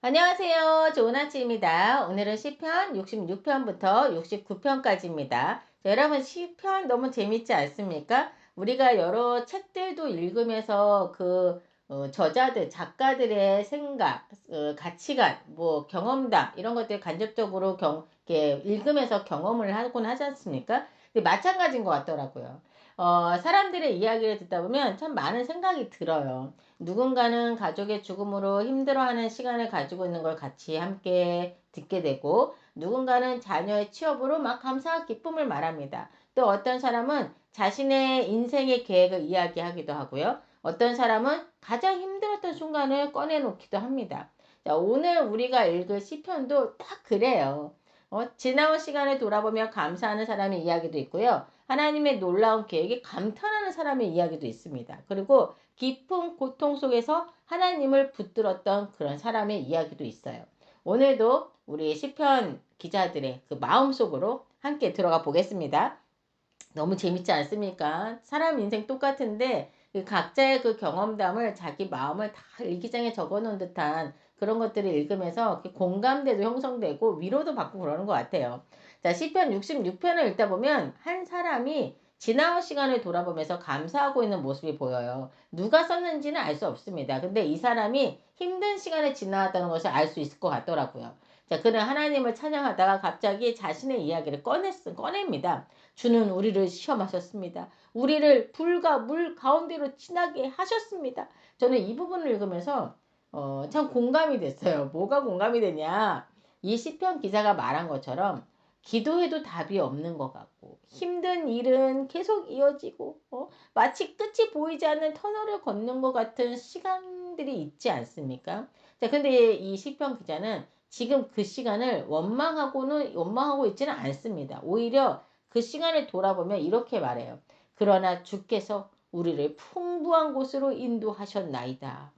안녕하세요. 좋은 아침입니다. 오늘은 시편 66편부터 69편까지입니다. 여러분 시편 너무 재밌지 않습니까? 우리가 여러 책들도 읽으면서 저자들, 작가들의 생각, 가치관, 뭐 경험담 이런 것들 간접적으로 이렇게 읽으면서 경험을 하곤 하지 않습니까? 근데 마찬가지인 것 같더라고요. 사람들의 이야기를 듣다 보면 참 많은 생각이 들어요. 누군가는 가족의 죽음으로 힘들어하는 시간을 가지고 있는 걸 같이 함께 듣게 되고, 누군가는 자녀의 취업으로 막 감사와 기쁨을 말합니다. 또 어떤 사람은 자신의 인생의 계획을 이야기하기도 하고요. 어떤 사람은 가장 힘들었던 순간을 꺼내놓기도 합니다. 자, 오늘 우리가 읽을 시편도 딱 그래요. 지나온 시간을 돌아보며 감사하는 사람의 이야기도 있고요. 하나님의 놀라운 계획에 감탄하는 사람의 이야기도 있습니다. 그리고 깊은 고통 속에서 하나님을 붙들었던 그런 사람의 이야기도 있어요. 오늘도 우리 시편 기자들의 그 마음속으로 함께 들어가 보겠습니다. 너무 재밌지 않습니까? 사람 인생 똑같은데 그 각자의 그 경험담을 자기 마음을 다 일기장에 적어 놓은 듯한 그런 것들을 읽으면서 공감대도 형성되고 위로도 받고 그러는 것 같아요. 자, 시편 66편을 읽다 보면 한 사람이 지나온 시간을 돌아보면서 감사하고 있는 모습이 보여요. 누가 썼는지는 알 수 없습니다. 근데 이 사람이 힘든 시간을 지나왔다는 것을 알 수 있을 것 같더라고요. 자, 그는 하나님을 찬양하다가 갑자기 자신의 이야기를 꺼냅니다. 주는 우리를 시험하셨습니다. 우리를 불과 물 가운데로 지나게 하셨습니다. 저는 이 부분을 읽으면서 참 공감이 됐어요. 뭐가 공감이 되냐? 이 시편 기자가 말한 것처럼 기도해도 답이 없는 것 같고 힘든 일은 계속 이어지고 마치 끝이 보이지 않는 터널을 걷는 것 같은 시간들이 있지 않습니까? 자, 근데 이 시편 기자는 지금 그 시간을 원망하고 있지는 않습니다. 오히려 그 시간을 돌아보면 이렇게 말해요. 그러나 주께서 우리를 풍부한 곳으로 인도하셨나이다.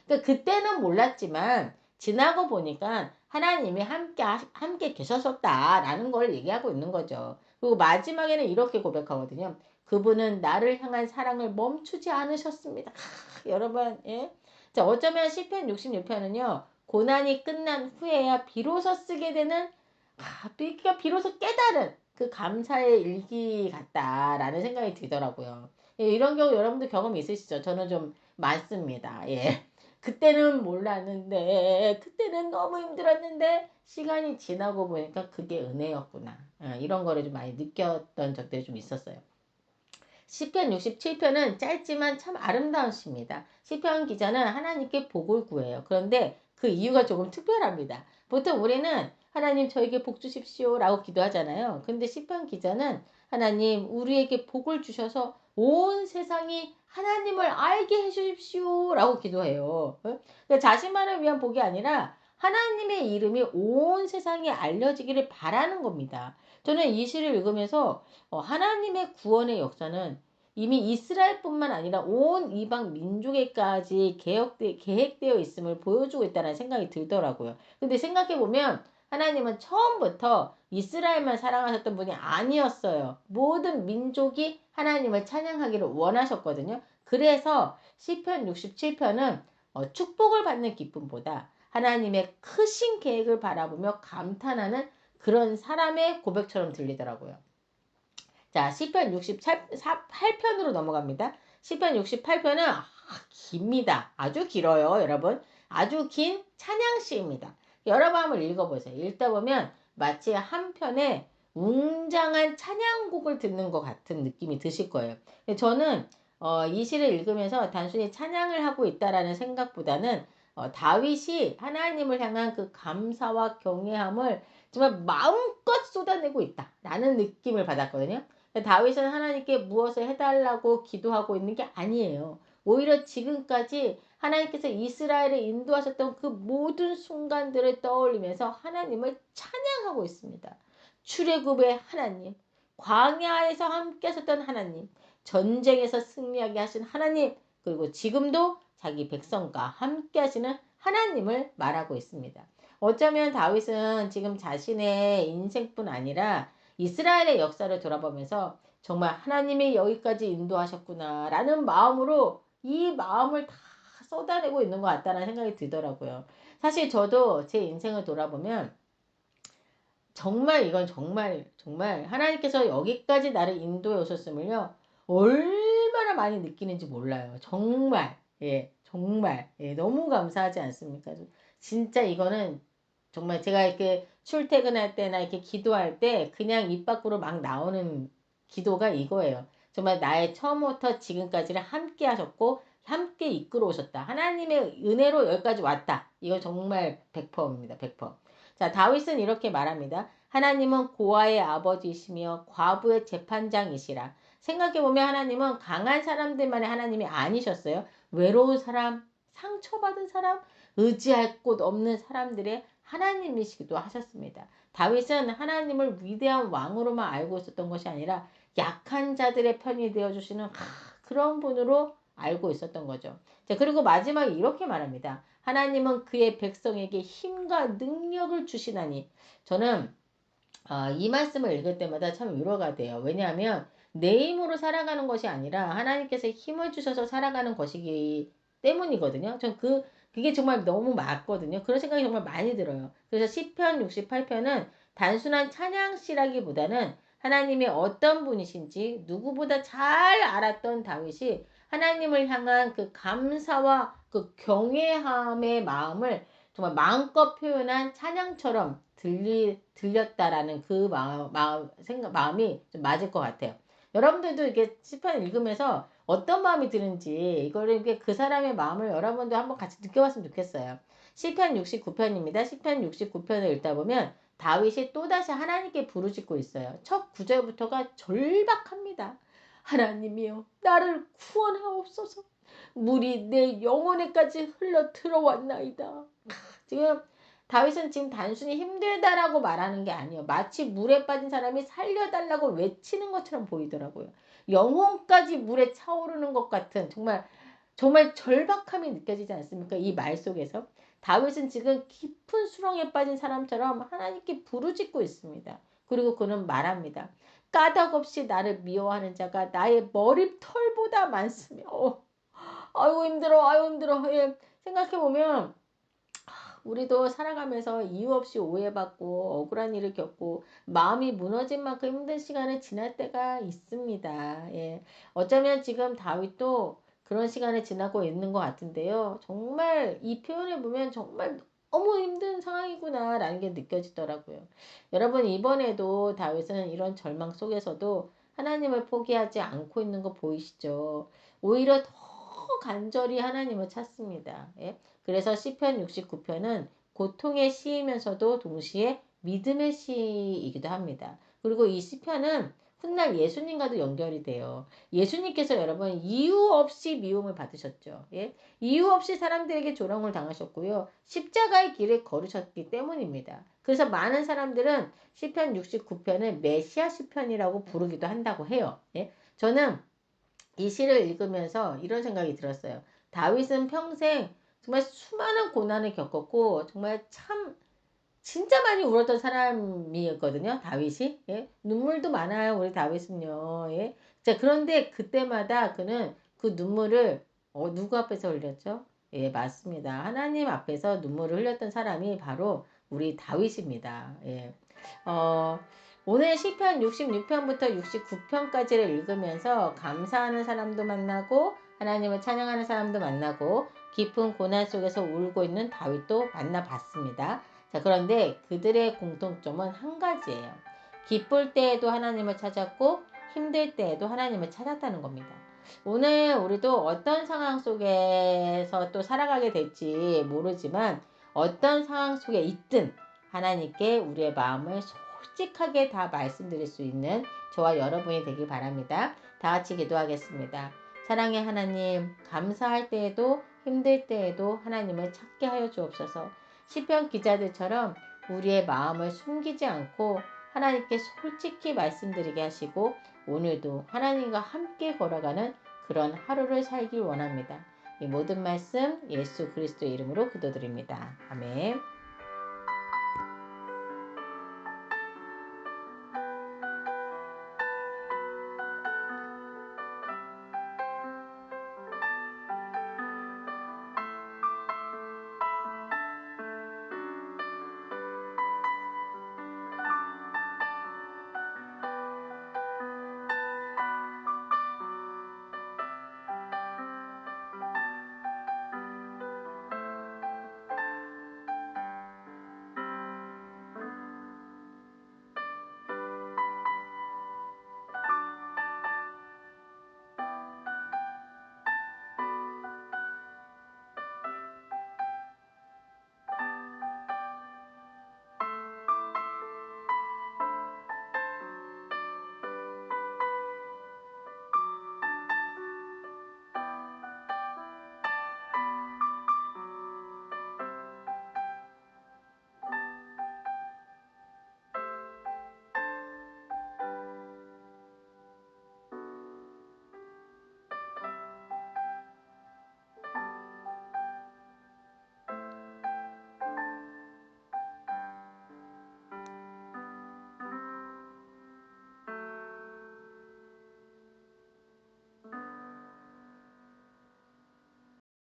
그러니까 그때는 몰랐지만 지나고 보니까 하나님이 함께 계셨었다라는 걸 얘기하고 있는 거죠. 그리고 마지막에는 이렇게 고백하거든요. 그분은 나를 향한 사랑을 멈추지 않으셨습니다. 여러분, 예? 자, 어쩌면 시편 66편은요. 고난이 끝난 후에야 비로소 쓰게 되는 비로소 깨달은 그 감사의 일기 같다라는 생각이 들더라고요. 예, 이런 경우 여러분들 경험 있으시죠? 저는 좀 많습니다. 예. 그때는 몰랐는데, 그때는 너무 힘들었는데, 시간이 지나고 보니까 그게 은혜였구나. 이런 거를 좀 많이 느꼈던 적들이 좀 있었어요. 시편 67편은 짧지만 참 아름다운 시입니다. 시편 기자는 하나님께 복을 구해요. 그런데 그 이유가 조금 특별합니다. 보통 우리는 하나님 저에게 복 주십시오 라고 기도하잖아요. 근데 시편 기자는 하나님 우리에게 복을 주셔서 온 세상이 하나님을 알게 해주십시오 라고 기도해요. 그러니까 자신만을 위한 복이 아니라 하나님의 이름이 온 세상에 알려지기를 바라는 겁니다. 저는 이 시를 읽으면서 하나님의 구원의 역사는 이미 이스라엘뿐만 아니라 온 이방 민족에까지 계획되어 있음을 보여주고 있다는 생각이 들더라고요. 근데 생각해보면 하나님은 처음부터 이스라엘만 사랑하셨던 분이 아니었어요. 모든 민족이 하나님을 찬양하기를 원하셨거든요. 그래서 시편 67편은 축복을 받는 기쁨보다 하나님의 크신 계획을 바라보며 감탄하는 그런 사람의 고백처럼 들리더라고요. 자, 시편 68편으로 넘어갑니다. 시편 68편은 깁니다. 아주 길어요, 여러분. 아주 긴 찬양시입니다. 여러분 한번 읽어보세요. 읽다 보면 마치 한 편의 웅장한 찬양곡을 듣는 것 같은 느낌이 드실 거예요. 저는 이 시를 읽으면서 단순히 찬양을 하고 있다라는 생각보다는 다윗이 하나님을 향한 그 감사와 경외함을 정말 마음껏 쏟아내고 있다라는 느낌을 받았거든요. 다윗은 하나님께 무엇을 해달라고 기도하고 있는 게 아니에요. 오히려 지금까지 하나님께서 이스라엘을 인도하셨던 그 모든 순간들을 떠올리면서 하나님을 찬양하고 있습니다. 출애굽의 하나님, 광야에서 함께 하셨던 하나님, 전쟁에서 승리하게 하신 하나님, 그리고 지금도 자기 백성과 함께 하시는 하나님을 말하고 있습니다. 어쩌면 다윗은 지금 자신의 인생뿐 아니라 이스라엘의 역사를 돌아보면서 정말 하나님이 여기까지 인도하셨구나 라는 마음으로 이 마음을 다 쏟아내고 있는 것 같다는 생각이 들더라고요. 사실 저도 제 인생을 돌아보면 정말 이건 정말 하나님께서 여기까지 나를 인도해 오셨음을요. 얼마나 많이 느끼는지 몰라요. 정말. 예. 정말. 예. 너무 감사하지 않습니까? 진짜 이거는 정말 제가 이렇게 출퇴근할 때나 이렇게 기도할 때 그냥 입 밖으로 막 나오는 기도가 이거예요. 정말 나의 처음부터 지금까지를 함께 하셨고 함께 이끌어 오셨다. 하나님의 은혜로 여기까지 왔다. 이거 정말 100%입니다. 100%. 자, 다윗은 이렇게 말합니다. 하나님은 고아의 아버지이시며 과부의 재판장이시라. 생각해보면 하나님은 강한 사람들만의 하나님이 아니셨어요. 외로운 사람, 상처받은 사람, 의지할 곳 없는 사람들의 하나님이시기도 하셨습니다. 다윗은 하나님을 위대한 왕으로만 알고 있었던 것이 아니라 약한 자들의 편이 되어주시는 그런 분으로 알고 있었던 거죠. 자, 그리고 마지막에 이렇게 말합니다. 하나님은 그의 백성에게 힘과 능력을 주시나니. 저는 이 말씀을 읽을 때마다 참 위로가 돼요. 왜냐하면 내 힘으로 살아가는 것이 아니라 하나님께서 힘을 주셔서 살아가는 것이기 때문이거든요. 그게 정말 너무 맞거든요. 그런 생각이 정말 많이 들어요. 그래서 시편 68편은 단순한 찬양시라기보다는 하나님이 어떤 분이신지 누구보다 잘 알았던 다윗이 하나님을 향한 그 감사와 그 경외함의 마음을 정말 마음껏 표현한 찬양처럼 들렸다라는 그 마음이 좀 맞을 것 같아요. 여러분들도 이렇게 시편 읽으면서 어떤 마음이 드는지 이거를 이렇게 그 사람의 마음을 여러분도 한번 같이 느껴봤으면 좋겠어요. 시편 69편입니다. 시편 69편을 읽다 보면 다윗이 또다시 하나님께 부르짖고 있어요. 첫 구절부터가 절박합니다. 하나님이여 나를 구원하옵소서. 물이 내 영혼에까지 흘러 들어왔나이다. 지금 다윗은 지금 단순히 힘들다라고 말하는 게 아니에요. 마치 물에 빠진 사람이 살려달라고 외치는 것처럼 보이더라고요. 영혼까지 물에 차오르는 것 같은 정말 절박함이 느껴지지 않습니까? 이 말 속에서. 다윗은 지금 깊은 수렁에 빠진 사람처럼 하나님께 부르짖고 있습니다. 그리고 그는 말합니다. 까닭없이 나를 미워하는 자가 나의 머리털보다 많으며 아이고 힘들어 아이고 힘들어. 예, 생각해보면 우리도 살아가면서 이유 없이 오해받고 억울한 일을 겪고 마음이 무너진 만큼 힘든 시간을 지날 때가 있습니다. 예. 어쩌면 지금 다윗도 그런 시간을 지나고 있는 것 같은데요. 정말 이 표현을 보면 정말 너무 힘든 상황이구나 라는 게 느껴지더라고요. 여러분 이번에도 다윗은 이런 절망 속에서도 하나님을 포기하지 않고 있는 거 보이시죠? 오히려 더 간절히 하나님을 찾습니다. 예? 그래서 시편 69편은 고통의 시이면서도 동시에 믿음의 시이기도 합니다. 그리고 이 시편은 훗날 예수님과도 연결이 돼요. 예수님께서 여러분 이유 없이 미움을 받으셨죠. 예? 이유 없이 사람들에게 조롱을 당하셨고요. 십자가의 길을 걸으셨기 때문입니다. 그래서 많은 사람들은 시편 69편을 메시아 시편이라고 부르기도 한다고 해요. 예? 저는 이 시를 읽으면서 이런 생각이 들었어요. 다윗은 평생 정말 수많은 고난을 겪었고 정말 참 진짜 많이 울었던 사람이었거든요. 다윗이. 예? 눈물도 많아요. 우리 다윗은요. 예? 자, 그런데 그때마다 그는 그 눈물을 누구 앞에서 흘렸죠? 예, 맞습니다. 하나님 앞에서 눈물을 흘렸던 사람이 바로 우리 다윗입니다. 예. 어, 오늘 시편 66편부터 69편까지를 읽으면서 감사하는 사람도 만나고 하나님을 찬양하는 사람도 만나고 깊은 고난 속에서 울고 있는 다윗도 만나봤습니다. 자, 그런데 그들의 공통점은 한 가지예요. 기쁠 때에도 하나님을 찾았고 힘들 때에도 하나님을 찾았다는 겁니다. 오늘 우리도 어떤 상황 속에서 또 살아가게 될지 모르지만 어떤 상황 속에 있든 하나님께 우리의 마음을 솔직하게 다 말씀드릴 수 있는 저와 여러분이 되길 바랍니다. 다 같이 기도하겠습니다. 사랑의 하나님, 감사할 때에도 힘들 때에도 하나님을 찾게 하여 주옵소서. 시편 기자들처럼 우리의 마음을 숨기지 않고 하나님께 솔직히 말씀드리게 하시고 오늘도 하나님과 함께 걸어가는 그런 하루를 살길 원합니다. 이 모든 말씀 예수 그리스도의 이름으로 기도드립니다. 아멘.